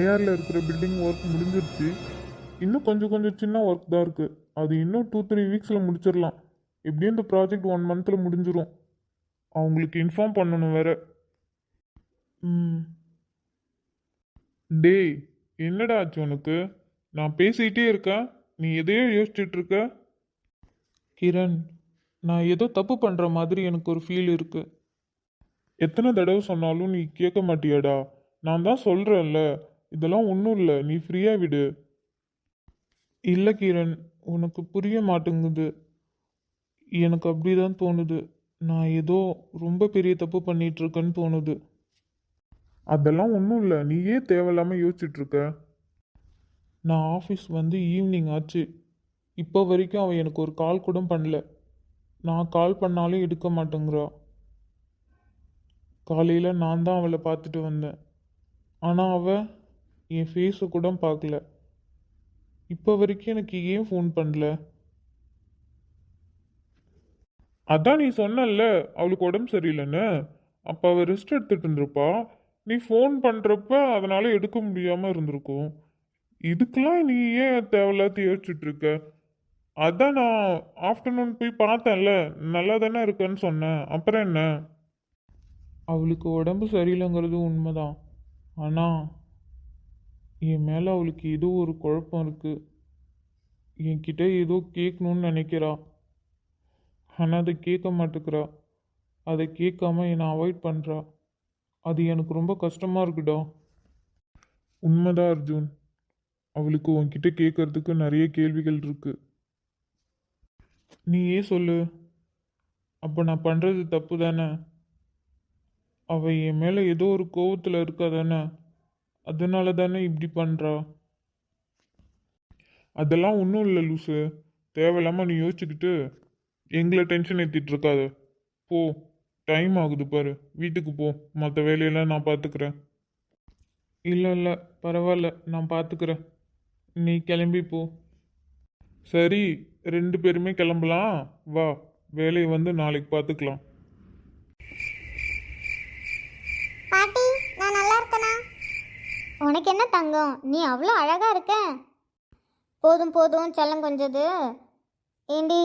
ஏஆரில் இருக்கிற building work முடிஞ்சிருச்சு. இன்னும் கொஞ்சம் கொஞ்சம் சின்ன ஒர்க் தான் இருக்குது. அது இன்னும் 2-3 வீக்ஸில் முடிச்சிடலாம். எப்படியும் இந்த ப்ராஜெக்ட் 1 மந்தில் முடிஞ்சிடும். அவங்களுக்கு இன்ஃபார்ம் பண்ணணும் வேற. ம். டேய், என்னடா ஆச்சு உனக்கு? நான் பேசிக்கிட்டே இருக்கேன், நீ எதையோ யோசிச்சுட்டு இருக்க. கிரண், நான் ஏதோ தப்பு பண்ணுற மாதிரி எனக்கு ஒரு ஃபீல் இருக்கு. எத்தனை தடவை சொன்னாலும் நீ கேட்க மாட்டியாடா? நான் தான் சொல்கிறேன்ல, இதெல்லாம் ஒன்றும் இல்லை, நீ ஃப்ரீயாக விடு. இல்லை கிரண், உனக்கு புரிய மாட்டேங்குது. எனக்கு அப்படி தான் தோணுது. நான் ஏதோ ரொம்ப பெரிய தப்பு பண்ணிட்டு இருக்கேன்னு தோணுது. அதெல்லாம் ஒன்றும் இல்லை, நீயே தேவையில்லாமல் யோசிச்சுட்டு இருக்க. நான் ஆஃபீஸ் வந்து ஈவினிங் ஆச்சு. இப்போ வரைக்கும் அவன் எனக்கு ஒரு கால் கூட பண்ணல. நான் கால் பண்ணாலும் எடுக்க மாட்டேங்கிறா. காலையில் நான் தான் அவளை பார்த்துட்டு வந்தேன். ஆனால் அவள் என் ஃபேஸை கூட பார்க்கல. இப்போ வரைக்கும் எனக்கு ஏன் ஃபோன் பண்ணல? அதான் நீ சொன்னல்ல அவளுக்கு உடம்பு சரியில்லைன்னு. அப்போ அவள் ரெஸ்ட் எடுத்துட்டு இருந்திருப்பா. நீ ஃபோன் பண்ணுறப்ப அதனால் எடுக்க முடியாமல் இருந்திருக்கும். இதுக்கெல்லாம் நீ ஏன் தேவையில்லாத யோசிச்சுட்டு இருக்க? அதான் நான் ஆஃப்டர்நூன் போய் பார்த்தேன்ல, நல்லா தானே இருக்கேன்னு சொன்னேன். அப்புறம் என்ன? அவளுக்கு உடம்பு சரியில்லைங்கிறது உண்மைதான். ஆனால் என் மேலே அவளுக்கு ஏதோ ஒரு குழப்பம் இருக்குது. என்கிட்ட ஏதோ கேட்கணும்னு நினைக்கிறா. ஆனால் அதை கேட்க மாட்டேங்கிறா. அதை கேட்காம என்னை அவாய்ட் பண்ணுறா. அது எனக்கு ரொம்ப கஷ்டமாக இருக்குடா. உண்மைதான் அர்ஜுன். அவளுக்கு உன்கிட்ட கேட்கறதுக்கு நிறைய கேள்விகள் இருக்கு. நீயே சொல்லு. அப்போ நான் பண்ணுறது தப்பு தானே? அவள் என் மேலே ஏதோ ஒரு கோவத்தில் இருக்கா தானே? அதனால தானே இப்படி பண்ணுறா. அதெல்லாம் ஒன்றும் இல்லை லூசு. தேவையில்லாமல் நீ யோசிச்சுக்கிட்டு எங்களை டென்ஷன் ஏற்றிட்டு இருக்காத. போ, டைம் ஆகுது பாரு, வீட்டுக்கு போ. மற்ற வேலையெல்லாம் நான் பார்த்துக்கிறேன். இல்லை இல்லை, பரவாயில்ல, நான் பார்த்துக்கிறேன். நீ கிளம்பி போ. சரி, 2 பேருமே கிளம்பலாம். வா, வேலையை வந்து நாளைக்கு பார்த்துக்கலாம். பாட்டி, நான் நல்லா இருக்கேனா? உனக்கு என்ன தங்கம், நீ அவ்வளோ அழகா இருக்க. போதும் போதும் செல்லம் கொஞ்சது. ஏண்டி,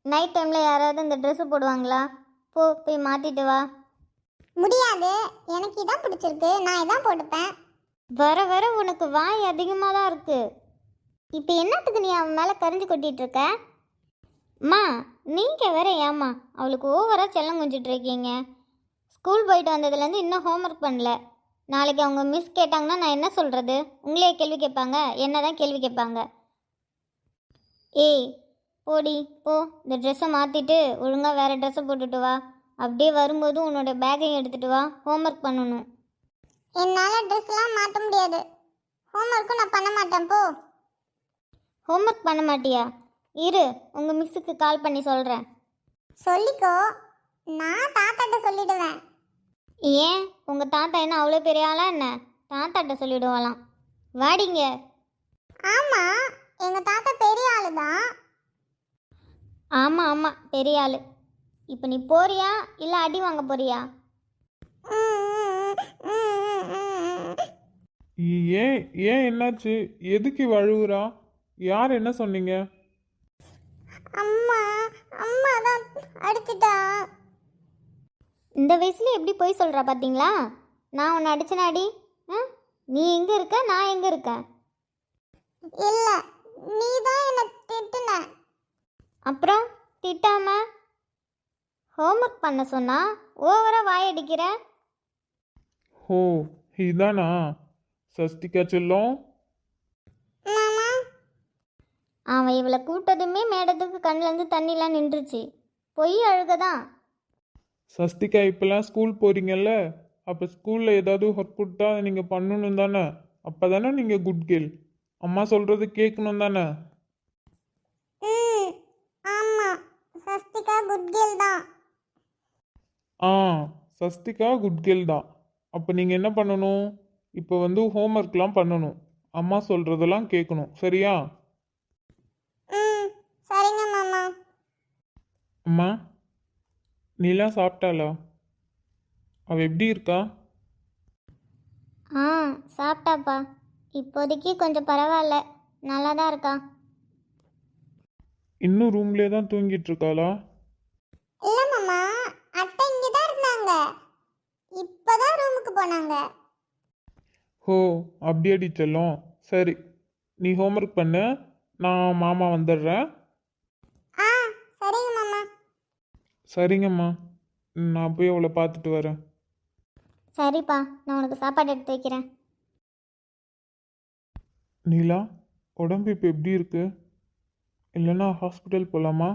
நைட் டைமில் யாராவது இந்த ட்ரெஸ்ஸு போடுவாங்களா? போய் மாற்றிட்டு வா. முடியாது, எனக்கு இதான் பிடிச்சிருக்கு, நான் இதான் போட்டுப்பேன். வர வர உனக்கு வாய் அதிகமாக தான் இருக்கு. இப்போ என்னத்துக்கு நீ அவன் மேலே கரிஞ்சு கொட்டிட்டு இருக்க? அம்மா, நீங்கள் வேற ஏம்மா அவளுக்கு ஓவராக செல்லம் கொஞ்சிட்டு இருக்கீங்க? ஸ்கூல் போயிட்டு வந்ததுலேருந்து இன்னும் ஹோம்ஒர்க் பண்ணல. நாளைக்கு அவங்க மிஸ் கேட்டாங்கன்னா நான் என்ன சொல்கிறது? உங்களே கேள்வி கேட்பாங்க, என்ன தான் கேள்வி கேட்பாங்க. ஏய், போடி போ, இந்த ட்ரெஸ்ஸை மாற்றிட்டு ஒழுங்காக வேறு ட்ரெஸ்ஸை போட்டுட்டு வா. அப்படியே வரும்போது உன்னோட பேக்கையும் எடுத்துகிட்டு வா, ஹோம்ஒர்க் பண்ணணும். என்னால் ட்ரெஸ்லாம் மாற்ற முடியாது. ஹோம்ஒர்க்கும் நான் பண்ண மாட்டேன். போ. ஹோம்ஒர்க் பண்ண மாட்டியா? இரு, உங்கள் மிஸ்ஸுக்கு கால் பண்ணி சொல்கிறேன். சொல்லிக்கோ, நான் தாத்தாட்ட சொல்லிடுவேன். ஏன், உங்கள் தாத்தா என்ன அவ்வளோ பெரிய ஆளா என்ன? தாத்தாட்ட சொல்லிடுவாளாம். வாடிங்க. ஆமாம், எங்கள் தாத்தா பெரிய ஆளு தான். ஆமாம் ஆமாம், பெரிய ஆள். இப்போ நீ போறியா இல்லை அடி வாங்க போறியா? ஏன் ஏன் என்னாச்சு? எதுக்கு வழுவுறா? யார் என்ன சொன்னீங்க? அம்மா, அம்மா தான் அடிச்சிட்டா. இந்த வயசுல எப்படி போய் சொல்கிறா பார்த்தீங்களா? நான் உன்னை அடிச்சனாடி? நீ எங்கே இருக்க, நான் எங்கே இருக்கேன்? இல்லை, நீ தான் என்னை திட்டுன. அப்புறம் திட்டாம ஹோம்ஒர்க் பண்ண சொன்னா ஓவராக வாயடிக்கிற. ஓ, இதானா சஸ்திகா செல்லம்? மாமா, அவன் இவளை கூட்டதுமே மேடத்துக்கு கண்ணிலேருந்து தண்ணிலாம் நின்றுச்சு. பொய் அழுகதான். சஸ்திகா, இப்போல்லாம் ஸ்கூல் போகிறீங்கல்ல, அப்போ ஸ்கூலில் ஏதாவது ஒர்க் கொடுத்தா நீங்கள் பண்ணணும் தானே? அப்போ தானே நீங்கள் குட் கேர்ள். அம்மா சொல்கிறது கேட்கணும் தானே? ஆமாம், சஸ்திகா குட் கேர்ள் தான். ஆ, சஸ்திகா குட் கேர்ள் தான். அப்போ நீங்கள் என்ன பண்ணணும்? இப்போ வந்து ஹோம்ஒர்க்லாம் பண்ணணும். அம்மா சொல்கிறதெல்லாம் கேட்கணும், சரியா? சரிங்க மாமா. அம்மா, நீலாம் சாப்பிட்டாளா? அவள் எப்படி இருக்கா? சாப்பிட்டாப்பா. இப்போதைக்கு கொஞ்சம் பரவாயில்ல, நல்லா தான் இருக்கா. இன்னும் ரூம்லேயே தான் தூங்கிட்டு இருக்காளா? இல்ல மாமா, அத்தை இங்கே தான் இருந்தாங்க, இப்போதான் ரூமுக்கு போனாங்க. ஹோ, அப்படியேடி செல்லம். சரி, நீ ஹோம்ஒர்க் பண்ணு, நான் மாமா வந்துடுறேன். ஆ, சரிங்க மாமா. சரிங்கம்மா, நான் போய் அவளை பார்த்துட்டு வரேன். சரிப்பா, நான் உனக்கு சாப்பாடு எடுத்து வைக்கிறேன். நீலா, உடம்பு இப்போ எப்படி இருக்கு? இல்லைன்னா ஹாஸ்பிட்டல் போகலாமா?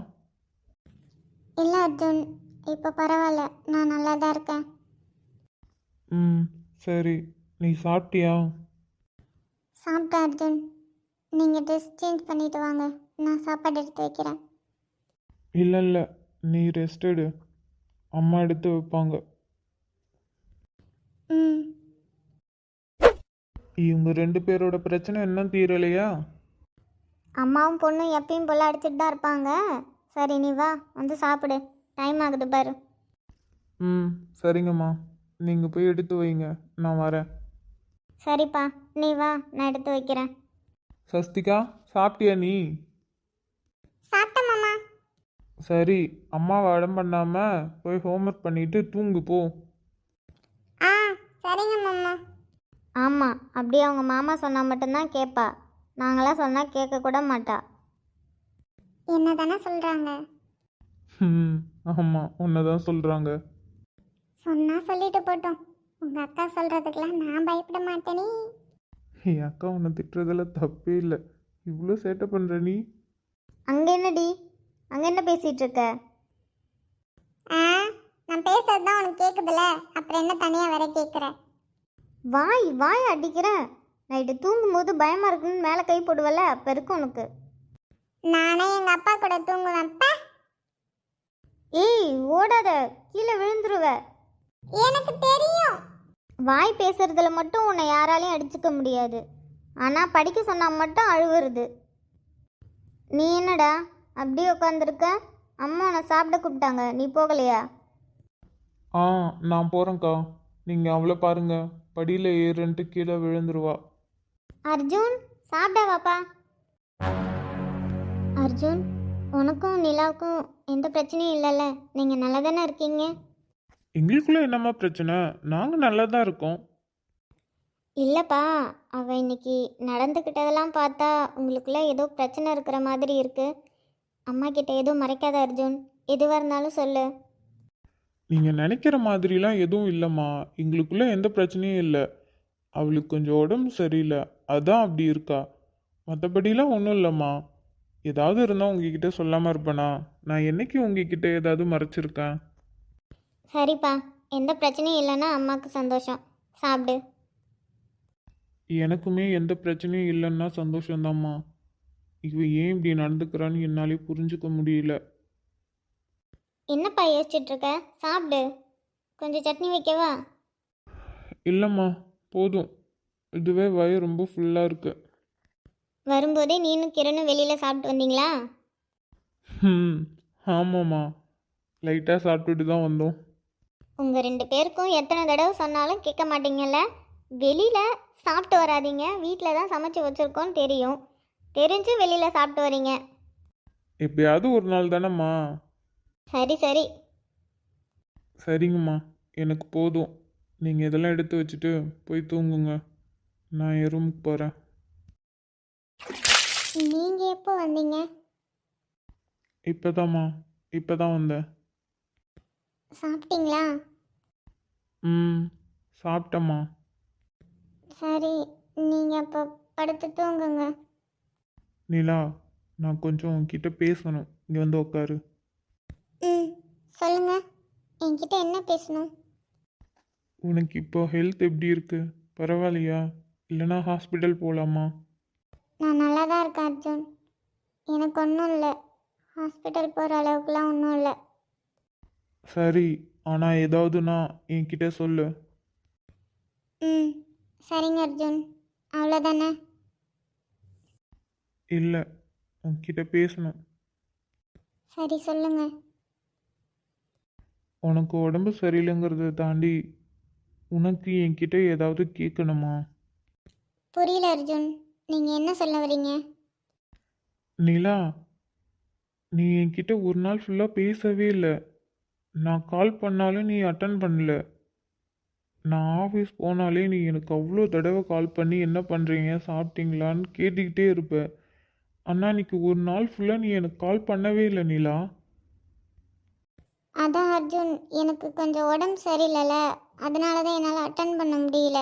இல்லை அர்ஜுன், இப்போ பரவாயில்ல, நான் நல்லா தான் இருக்கேன். ம், சரி. நீ சாப்பிட்டியா? சாப்பிட்டேன் அர்ஜுன். நீங்கள் ட்ரெஸ் சேஞ்ச் பண்ணிட்டு வாங்க, நான் சாப்பாடு எடுத்து வைக்கிறேன். இல்லை இல்லை, நீ ரெஸ்ட் எடு, அம்மா எடுத்து வைப்பாங்க. ம். இவங்க 2 பேரோட பிரச்சனை இன்னும் தீரலையா? அம்மாவும் பொண்ணும் எப்பயும் போல் அடிச்சிட்டு தான் இருப்பாங்க. சரி, நீ வா, வந்து சாப்பிடு, டைம் ஆகுது பாரு. ம், சரிங்கம்மா. நீங்கள் போய் எடுத்து வைங்க, நான் வரேன். சரிப்பா, நீ வா, நான் எடுத்து வைக்கிறேன். சஸ்திகா, சாப்பிட்டியா நீ? சாப்பிட்டேன் மாமா. சரி, அம்மாவை அடம் பண்ணாமல் போய் ஹோம்ஒர்க் பண்ணிட்டு தூங்கு போ. ஆ, சரிங்க மாமா. ஆமாம், அப்படியே அவங்க மாமா சொன்னால் மட்டும்தான் கேட்பா, நாங்களாம் சொன்னால் கேட்க கூட மாட்டா. என்ன தானே சொல்கிறாங்க? ம், ஆமாம், உன்னை தான் சொல்கிறாங்க. சொன்னால் சொல்லிட்டு போட்டோம், உங்கள் அக்கா சொல்கிறதுக்கெல்லாம் நான் பயப்பட மாட்டேனே. என் அக்கா உன்னை திட்டுறதுல தப்பே இல்லை. இவ்வளோ சேட்டை பண்ணுற நீ? அங்கே என்னடி, அங்கே என்ன பேசிகிட்டு இருக்க? நான் பேசுறது தான் உனக்கு கேட்குதுல்ல, அப்புறம் என்ன தனியாக வேற கேட்குற? வாய் வாய் அடிக்கிறேன். நைட்டு தூங்கும்போது பயமாக இருக்குன்னு மேலே கை போடுவல, அப்போ இருக்கு உனக்கு. நானே எங்கள் அப்பா கூட தூங்குவேன்ப்ப. ஏய், ஓடாத, கீழே விழுந்துருவ. எனக்கு தெரியும். வாய் பேசுறதுல மட்டும் உன்னை யாராலையும் அடிச்சுக்க முடியாது, ஆனால் படிக்க சொன்னால் மட்டும் அழுவுறது. நீ என்னடா அப்படியே உட்காந்துருக்க? அம்மா உன்னை சாப்பிட கூப்பிட்டாங்க, நீ போகலையா? ஆ, நான் போகிறேங்க்கா. நீங்கள் அவளை பாருங்க, படியில் ஏறுன்ட்டு கீழே விழுந்துருவா. அர்ஜுன், சாப்பிட வாப்பா. அர்ஜுன், உனக்கும் நிலாவுக்கும் எந்த பிரச்சனையும் இல்லைல்ல? நீங்கள் நல்லா தானே இருக்கீங்க? எங்களுக்குள்ளே என்னம்மா பிரச்சனை? நாங்கள் நல்லா தான் இருக்கோம். இல்லைப்பா, அவள் இன்னைக்கு நடந்துக்கிட்டதெல்லாம் பார்த்தா உங்களுக்குள்ள ஏதோ பிரச்சனை இருக்கிற மாதிரி இருக்கு. அம்மா கிட்ட எதுவும் மறைக்காத அர்ஜுன், எதுவாக இருந்தாலும் சொல்லு. நீங்கள் நினைக்கிற மாதிரிலாம் எதுவும் இல்லைம்மா. எங்களுக்குள்ளே எந்த பிரச்சனையும் இல்லை. அவளுக்கு கொஞ்சம் உடம்பு சரியில்லை, அதான் அப்படி இருக்கா. மற்றபடிலாம் ஒன்றும் இல்லைம்மா. ஏதாவது இருந்தால் உங்ககிட்ட சொல்லாமல் இருப்பேனா? நான் என்னைக்கு உங்ககிட்ட ஏதாவது மறைச்சிருக்கேன்? சரிப்பா, எந்த பிரச்சனையும் இல்லைன்னா அம்மாவுக்கு சந்தோஷம். சாப்பிடு. எனக்குமே எந்த பிரச்சனையும் இல்லைன்னா சந்தோஷம்தாம்மா. இவ ஏன் இப்படி நடந்துக்கிறான்னு என்னாலே புரிஞ்சுக்க முடியல. என்னப்பா யோசிச்சுட்டு இருக்க? சாப்பிடு. கொஞ்சம் சட்னி வைக்கவா? இல்லைம்மா, போதும். இதுவே வயிறு ரொம்ப ஃபுல்லாக இருக்கு. வரும்போதே நீனும் கிரணும் வெளியில் சாப்பிட்டு வந்தீங்களா? ம், ஆமாம்மா, லைட்டாக சாப்பிட்டுட்டு தான் வந்தோம். உங்கள் 2 பேருக்கும் எத்தனை தடவை சொன்னாலும் கேட்க மாட்டீங்கல்ல? வெளியில் சாப்பிட்டு வராதீங்க, வீட்டில் தான் சமைச்சு வச்சுருக்கோன்னு தெரியும், தெரிஞ்சு வெளியில் சாப்பிட்டு வரீங்க. எப்பயாவது ஒரு நாள் தானேம்மா. சரி சரி. சரிங்கம்மா, எனக்கு போதும். நீங்கள் இதெல்லாம் எடுத்து வச்சுட்டு போய் தூங்குங்க. நான் என் ரூமுக்கு போகிறேன். நீங்கள் எப்போ வந்தீங்க? இப்போதாம்மா, இப்போ தான் வந்தேன். சாப்பிட்டீங்களா? ம், சாப்பிட்டம்மா. சரி, நீங்கள் அப்போ படுத்து தூங்குங்க. நிலா, நான் கொஞ்சம் உன்கிட்ட பேசணும். இங்கே வந்து உட்காரு. ம், சொல்லுங்க, என்கிட்ட என்ன பேசணும்? உனக்கு இப்போ ஹெல்த் எப்படி இருக்கு? பரவாயில்லையா? இல்லைனா ஹாஸ்பிட்டல் போகலாமா? நான் நல்லா தான் இருக்கேன் அர்ஜுன், எனக்கு ஒன்றும் இல்லை, ஹாஸ்பிட்டல் போகிற அளவுக்குலாம் ஒன்றும் இல்லை. சரி, ஆனால் ஏதாவதுனா என்கிட்ட சொல்லு. ம், சரிங்க அர்ஜுன், அவ்வளோதானே? இல்லை, உன்கிட்ட பேசணும். சரி, சொல்லுங்க. உனக்கு உடம்பு சரியில்லைங்கிறத தாண்டி உனக்கு என்கிட்ட ஏதாவது கேட்கணுமா? புரியல அர்ஜுன், நீங்கள் என்ன சொல்ல வரீங்க? நிலா, நீ என்கிட்ட ஒரு நாள் ஃபுல்லாக பேசவே இல்லை. நான் கால் பண்ணாலும் நீ அட்டன் பண்ணல. நான் ஆஃபீஸ் போனாலே நீ எனக்கு அவ்வளோ தடவை கால் பண்ணி என்ன பண்ணுறீங்க சாப்பிட்டீங்களான்னு கேட்டுக்கிட்டே இருப்ப. ஆனால் இன்னைக்கு ஒரு நாள் ஃபுல்லாக நீ எனக்கு கால் பண்ணவே இல்லை நிலா. அதான் அர்ஜுன், எனக்கு கொஞ்சம் உடம்பு சரியில்லைல்ல, அதனால தான் என்னால் அட்டன் பண்ண முடியல.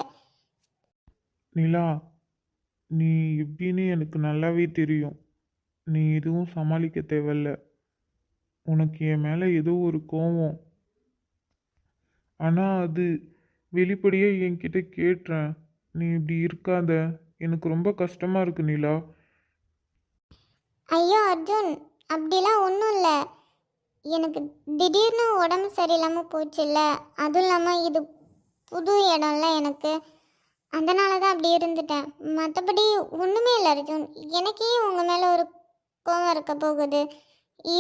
நிலா, நீ எப்படின்னு எனக்கு நல்லாவே தெரியும். நீ எதுவும் சமாளிக்க தேவையில்ல. உனக்கு என் மேலே ஏதோ ஒரு கோவம். ஆனால் அது வெளிப்படையே என்கிட்ட கேட்டுறேன். நீ இப்படி இருக்காத. எனக்கு ரொம்ப கஷ்டமாக இருக்கு நிலா. ஐயோ அர்ஜுன், அப்படிலாம் ஒன்றும் இல்லை. எனக்கு திடீர்னு உடம்பு சரியில்லாமல் போச்சுல்ல, அதுவும் இல்லாமல் இது புது இடம்ல எனக்கு, அதனால தான் அப்படி இருந்துட்டேன். மற்றபடி ஒன்றுமே இல்லை அர்ஜுன். எனக்கே உங்கள் மேலே ஒரு கோவம் இருக்க போகுது.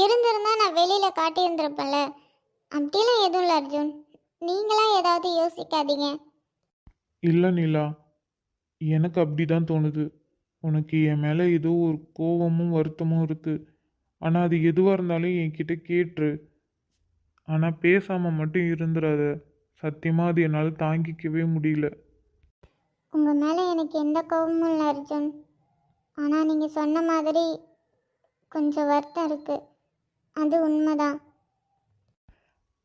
இருந்திருந்தா நான் வெளியில் காட்டியிருந்திருப்பேன்ல. அப்படிலாம் எதுவும் இல்லை அர்ஜுன், நீங்களாம் ஏதாவது யோசிக்காதீங்க. இல்லை நிலா, எனக்கு அப்படி தான் தோணுது. உனக்கு என் மேலே ஏதோ ஒரு கோவமும் வருத்தமும் இருக்குது. ஆனால் அது எதுவாக இருந்தாலும் என்கிட்ட கேட்டுரு. ஆனால் பேசாமல் மட்டும் இருந்துடாத. சத்தியமாக அது என்னால் தாங்கிக்கவே முடியல. உங்கள் மேலே எனக்கு எந்த கோவமும் இல்லை அர்ஜுன். ஆனால் நீங்கள் சொன்ன மாதிரி கொஞ்சம் வருத்தம் இருக்குது, அது உண்மைதான்.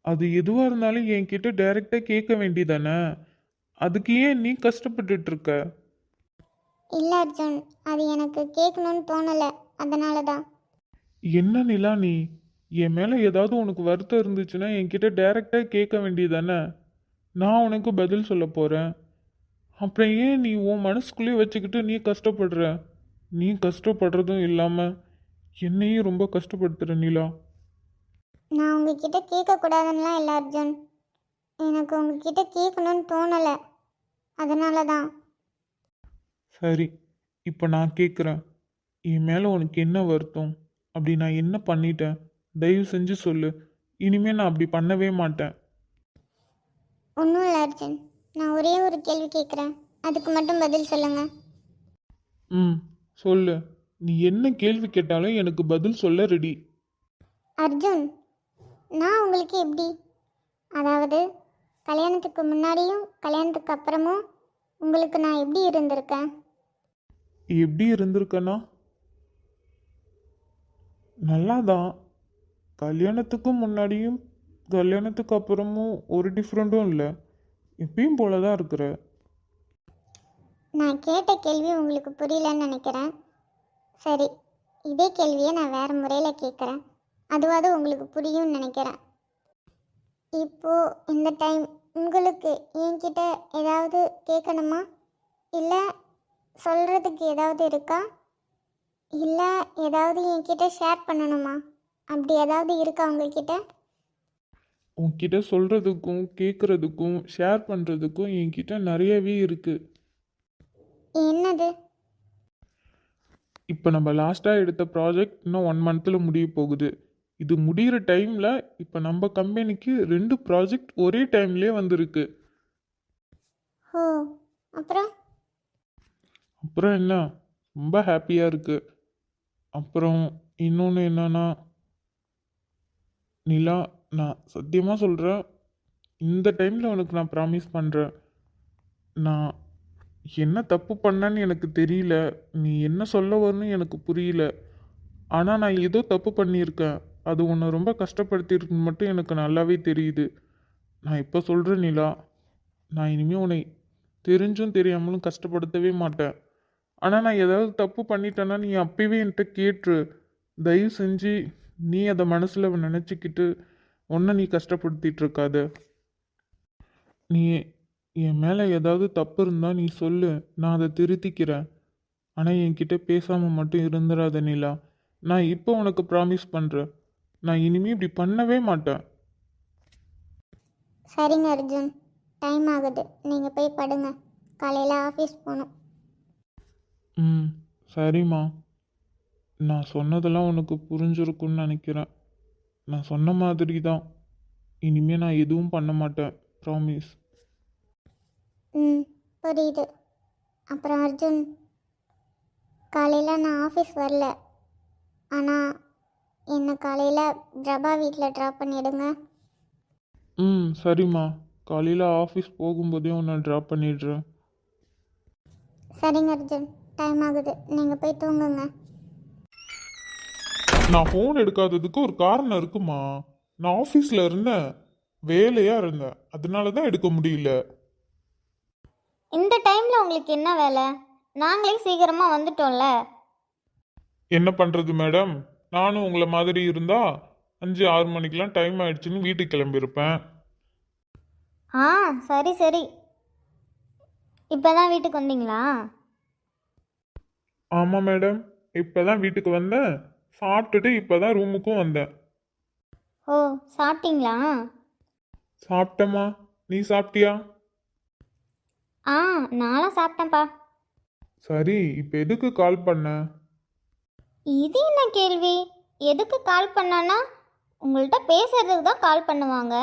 அது எதுவாக இருந்தாலும் என்கிட்ட டைரெக்டாக கேட்க வேண்டியதானே. அதுக்கு ஏன் நீ கஷ்டப்பட்டுட்டு இருக்க? இல்லை அர்ஜுன், அது எனக்கு கேட்கணும்னு தோணலை, அதனால தான். என்ன நிலா நீ, என் மேலே ஏதாவது உனக்கு வருத்தம் இருந்துச்சுன்னா என்கிட்ட டைரெக்டாக கேட்க வேண்டியதானே. நான் உனக்கு பதில் சொல்ல போகிறேன். அப்புறம் ஏன் நீ உன் மனசுக்குள்ளேயே வச்சுக்கிட்டு நீ கஷ்டப்படுற? நீ கஷ்டப்படுறதும் இல்லாமல் என்னையும் ரொம்ப கஷ்டப்படுத்துகிற நிலா. நான் உங்ககிட்ட கேட்கக்கூடாதுன்னெலாம் இல்லை அர்ஜுன், எனக்கு உங்ககிட்ட கேட்கணும்னு தோணலை, அதனால தான். சரி, இப்போ நான் கேட்குறேன். என் மேலே உனக்கு என்ன வருத்தம்? அப்படி நான் என்ன பண்ணிட்டேன்? தயவு செஞ்சு சொல்லு. இனிமேல் நான் அப்படி பண்ணவே மாட்டேன். ஒன்றும் இல்லை அர்ஜுன், நான் ஒரே ஒரு கேள்வி கேட்குறேன், அதுக்கு மட்டும் பதில் சொல்லுங்கள். ம், சொல்லு. நீ என்ன கேள்வி கேட்டாலும் எனக்கு பதில் சொல்ல ரெடி. அர்ஜுன், நான் உங்களுக்கு எப்படி, அதாவது கல்யாணத்துக்கு முன்னாடியும் கல்யாணத்துக்கு அப்புறமும் உங்களுக்கு நான் எப்படி இருந்திருக்கேன்? எப்படி இருந்திருக்கனா? நல்லா தான். கல்யாணத்துக்கும் முன்னாடியும் கல்யாணத்துக்கு அப்புறமும் ஒரு டிஃப்ரெண்ட்டும் இல்லை. எப்பயும் போல தான் இருக்கிற. நான் கேட்ட கேள்வி உங்களுக்கு புரியலன்னு நினைக்கிறேன். சரி, இதே கேள்வியை நான் வேறு முறையில் கேட்குறேன், அதுவாது உங்களுக்கு புரியும்னு நினைக்கிறேன். இப்போது இந்த டைம் உங்களுக்கு என்கிட்ட ஏதாவது கேட்கணுமா, இல்லை சொல்கிறதுக்கு ஏதாவது இருக்கா, இல்லை ஏதாவது என்கிட்ட ஷேர் பண்ணணுமா, அப்படி ஏதாவது இருக்கா உங்ககிட்ட? உன்கிட்ட சொல்கிறதுக்கும் கேட்குறதுக்கும் ஷேர் பண்ணுறதுக்கும் என்கிட்ட நிறையவே இருக்குது. என்னது? இப்போ நம்ம லாஸ்ட்டாக எடுத்த ப்ராஜெக்ட் இன்னும் 1 மந்தில் முடிய போகுது. இது முடிகிற டைமில் இப்போ நம்ம கம்பெனிக்கு 2 ப்ராஜெக்ட் ஒரே டைம்லேயே வந்திருக்கு. ஓ, அப்புறம்? அப்புறம் என்ன, ரொம்ப ஹாப்பியாக இருக்குது. அப்புறம் இன்னொன்று என்னன்னா நிலா, நான் சத்தியமாக சொல்கிறேன், இந்த டைமில் உனக்கு நான் ப்ராமிஸ் பண்ணுறேன். நான் என்ன தப்பு பண்ணேன்னு எனக்கு தெரியல. நீ என்ன சொல்ல வரணும்னு எனக்கு புரியல. ஆனால் நான் ஏதோ தப்பு பண்ணியிருக்கேன். அது உன்னை ரொம்ப கஷ்டப்படுத்தியிருக்குன்னு மட்டும் எனக்கு நல்லாவே தெரியுது. நான் இப்போ சொல்கிறேன் நிலா, நான் இனிமேல் உன்னை தெரிஞ்சும் தெரியாமலும் கஷ்டப்படுத்தவே மாட்டேன். ஆனால் நான் ஏதாவது தப்பு பண்ணிட்டேன்னா நீ அப்போவே என்கிட்ட கேட்டுரு. தயவு செஞ்சு நீ அதை மனசில் நினச்சிக்கிட்டு உன்னை நீ கஷ்டப்படுத்திட்டு இருக்காத. நீ என் மேலே ஏதாவது தப்பு இருந்தால் நீ சொல்லு, நான் அதை திருத்திக்கிறேன். ஆனால் என்கிட்ட பேசாமல் மட்டும் இருந்துடாத நிலா. நான் இப்போ உனக்கு ப்ராமிஸ் பண்ணுறேன், நான் இனிமேல் இப்படி பண்ணவே மாட்டேன். சரிங்க அர்ஜுன், டைம் ஆகுது, நீங்கள் போய் படுங்க, காலையில் ஆஃபீஸ் போகணும். ம், சரிம்மா. நான் சொன்னதெல்லாம் உனக்கு புரிஞ்சிருக்குன்னு நினைக்கிறேன். நான் சொன்ன மாதிரி தான். இனிமேல் நான் எதுவும் பண்ண மாட்டேன், ப்ராமிஸ். ம், புரியுது. அப்புறம் அர்ஜுன், காலையில் நான் ஆஃபீஸ் வரல, ஆனால் என்னை காலையில் பிரபா வீட்டில் ட்ராப் பண்ணிவிடுங்க. ம் சரிம்மா, காலையில் ஆஃபீஸ் போகும்போதே உன்னை ட்ராப் பண்ணிடுறேன். சரிங்க அர்ஜுன், டைம் ஆகுது, நீங்கள் போய் தூங்குங்க. நான் ஃபோன் எடுக்காததுக்கு ஒரு காரணம் இருக்குமா. நான் ஆஃபீஸில் இருந்தேன், வேலையாக இருந்தேன், அதனால தான் எடுக்க முடியல. இந்த டைமில் உங்களுக்கு என்ன வேலை? நாங்களே சீக்கிரமாக வந்துட்டோம்ல. என்ன பண்ணுறது மேடம், நானும் உங்களை மாதிரி இருந்தால் 5-6 மணிக்கெலாம் டைம் ஆயிடுச்சுன்னு வீட்டுக்கு கிளம்பியிருப்பேன். ஆ சரி சரி, இப்போ தான் வீட்டுக்கு வந்தீங்களா? ஆமாம் மேடம், இப்போ தான் வீட்டுக்கு வந்தேன், சாப்பிட்டுட்டு இப்போ தான் ரூமுக்கும் வந்தேன். ஓ, சாப்பிட்டீங்களா? சாப்பிட்டேம்மா, நீ சாப்பிட்டியா? ஆ, நானும் சாப்பிட்டேன்ப்பா. சரி, இப்போ எதுக்கு கால் பண்ண? இது என்ன கேள்வி? எதுக்கு கால் பண்ணான்னா உங்கள்கிட்ட பேசுறதுக்கு தான் கால் பண்ணுவாங்க.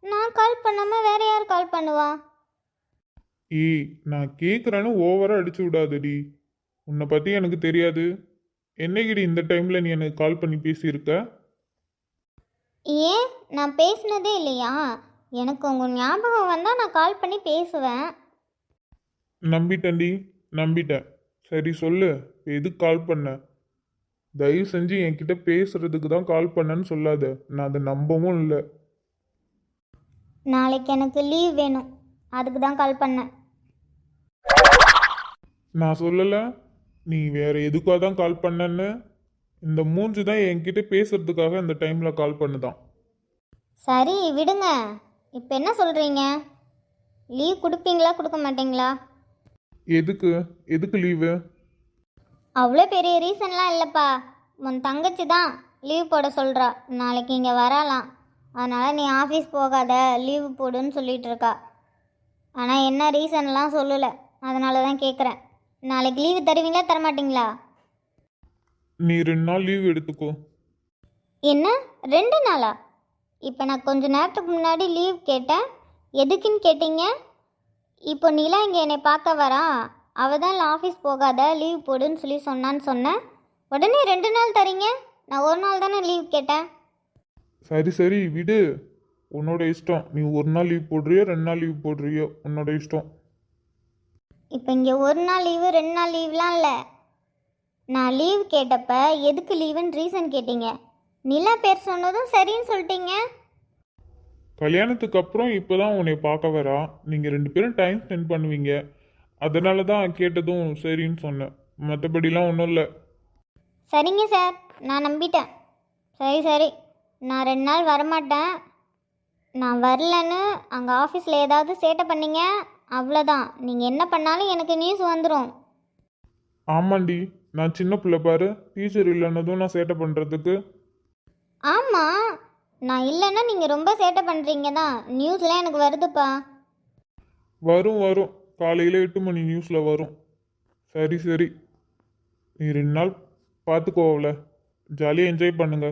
நான் கால் பண்ணாமல் வேற யார் கால் பண்ணுவா? ஏய், நான் கேட்குறேன்னு ஓவராக அடிச்சு விடாதடி. உன்னை பற்றி எனக்கு தெரியாது. என்னைக்கிடி இந்த டைமில் நீ எனக்கு கால் பண்ணி பேசியிருக்க? ஏன், நான் பேசினதே இல்லையா? எனக்கு உங்கள் ஞாபகம் வந்தால் நான் கால் பண்ணி பேசுவேன். நம்பிட்டேன்டி, நம்பிட்டேன். சரி சொல்லு, இப்ப எதுக்கு கால் பண்ண? தயவு செஞ்சு என்கிட்ட பேசுறதுக்கு தான் கால் பண்ணேன்னு சொல்லாத, நான் அதை நம்பவும் இல்லை. நாளைக்கு எனக்கு லீவ் வேணும், அதுக்கு தான் கால் பண்ணேன். நான் சொல்லலை, நீ வேற எதுக்காக தான் கால் பண்ணேன்னு. இந்த மூஞ்சி தான் என்கிட்ட பேசுறதுக்காக இந்த டைமில் கால் பண்ணுதான். சரி விடுங்க, இப்போ என்ன சொல்கிறீங்க? லீவ் கொடுப்பீங்களா கொடுக்க மாட்டீங்களா? எதுக்கு எதுக்கு லீவு? அவ்வளோ பெரிய ரீசன்லாம் இல்லைப்பா. உன் தங்கச்சி தான் லீவ் போட சொல்கிறா, நாளைக்கு இங்கே வரலாம், அதனால் நீ ஆஃபீஸ் போகாத, லீவு போடுன்னு சொல்லிட்டு இருக்கா. ஆனால் என்ன ரீசன்லாம் சொல்லலை, அதனால தான் கேட்குறேன். நாளைக்கு லீவு தருவீங்களா தரமாட்டிங்களா? நீ 2 நாள் லீவ் எடுத்துக்கோ. என்ன 2 நாளா? இப்போ நான் கொஞ்ச நேரத்துக்கு முன்னாடி லீவ் கேட்டேன், எதுக்குன்னு கேட்டீங்க. இப்போ நீலாம் இங்கே என்னை பார்க்க வரா, அவள் தான் ஆஃபீஸ் போகாத லீவ் போடுன்னு சொல்லி சொன்னான்னு சொன்னேன். உடனே 2 நாள் தரீங்க. நான் 1 நாள் தானே லீவ் கேட்டேன். சரி சரி விடு, உன்னோட இஷ்டம். நீ 1 நாள் லீவ் போடுறியோ 2 நாள் லீவ் போடுறியோ உன்னோட இஷ்டம். இப்போ இங்கே 1 நாள் லீவு 2 நாள் லீவ்லாம் இல்லை. நான் லீவ் கேட்டப்ப எதுக்கு லீவுன்னு ரீசன் கேட்டீங்க. நிலா பேர் சொன்னதும் சரின்னு சொல்லிட்டீங்க. கல்யாணத்துக்கு அப்புறம் இப்போதான் உன்னை பார்க்க வரா, நீங்கள் 2 பேரும் டைம் ஸ்பெண்ட் பண்ணுவீங்க, அதனால தான் கேட்டதும் சரின்னு சொன்னேன். மற்றபடிலாம் ஒன்றும் இல்லை. சரிங்க சார், நான் நம்பிட்டேன். சரி சரி, நான் 2 நாள் வரமாட்டேன். நான் வரலன்னு அங்கே ஆஃபீஸில் ஏதாவது சேட்டை பண்ணீங்க, அவ்வளோதான். நீங்கள் என்ன பண்ணாலும் எனக்கு நியூஸ் வந்துடும். ஆமாண்டி, நான் சின்ன பிள்ளை பாரு, டீச்சர் இல்லைன்னதும் நான் சேட்டை பண்ணுறதுக்கு. ஆமாம், நான் இல்லைன்னா நீங்கள் ரொம்ப சேட்டை பண்ணுறீங்க தான், நியூஸ்லாம் எனக்கு வருதுப்பா. வரும் வரும், காலையில் 8 மணி நியூஸில் வரும். சரி சரி, நீ 2 நாள் பார்த்துக்கோவல, ஜாலியாக என்ஜாய் பண்ணுங்க.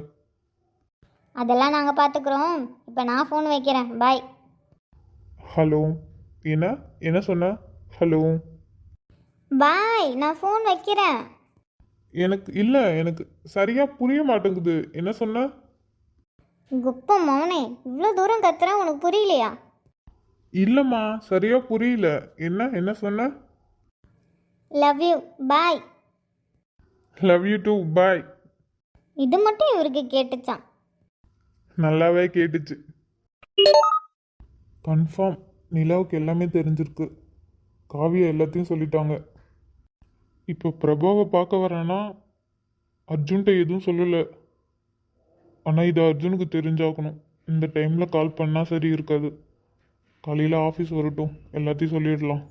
அதெல்லாம் நாங்கள் பார்த்துக்குறோம். இப்போ நான் ஃபோன் வைக்கிறேன், பாய். ஹலோ, என்ன என்ன சொன்ன? ஹலோ. பாய், நான் ஃபோன் வைக்கிறேன். எனக்கு இல்லை, எனக்கு சரியாக புரிய மாட்டேங்குது, என்ன சொன்ன? குப்ப மௌனே, இவ்வளோ தூரம் கத்துறேன், உனக்கு புரியலையா? இல்லைம்மா, சரியாக புரியல. என்ன என்ன சொன்ன? Love you, bye. Love you too, bye. இது மட்டும் இவருக்கு கேட்டுச்சான். நல்லாவே கேட்டுச்சு. கன்ஃபார்ம் நிலாவுக்கு எல்லாமே தெரிஞ்சிருக்கு. காவியா எல்லாத்தையும் சொல்லிட்டாங்க. இப்போ பிரபாவை பார்க்க வரேன்னா அர்ஜுன்கிட்ட எதுவும் சொல்லலை. ஆனால் இது அர்ஜுனுக்கு தெரிஞ்சாகணும். இந்த டைமில் கால் பண்ணால் சரி இருக்காது. காலையில் ஆஃபீஸ் வரட்டும், எல்லாத்தையும் சொல்லிடலாம்.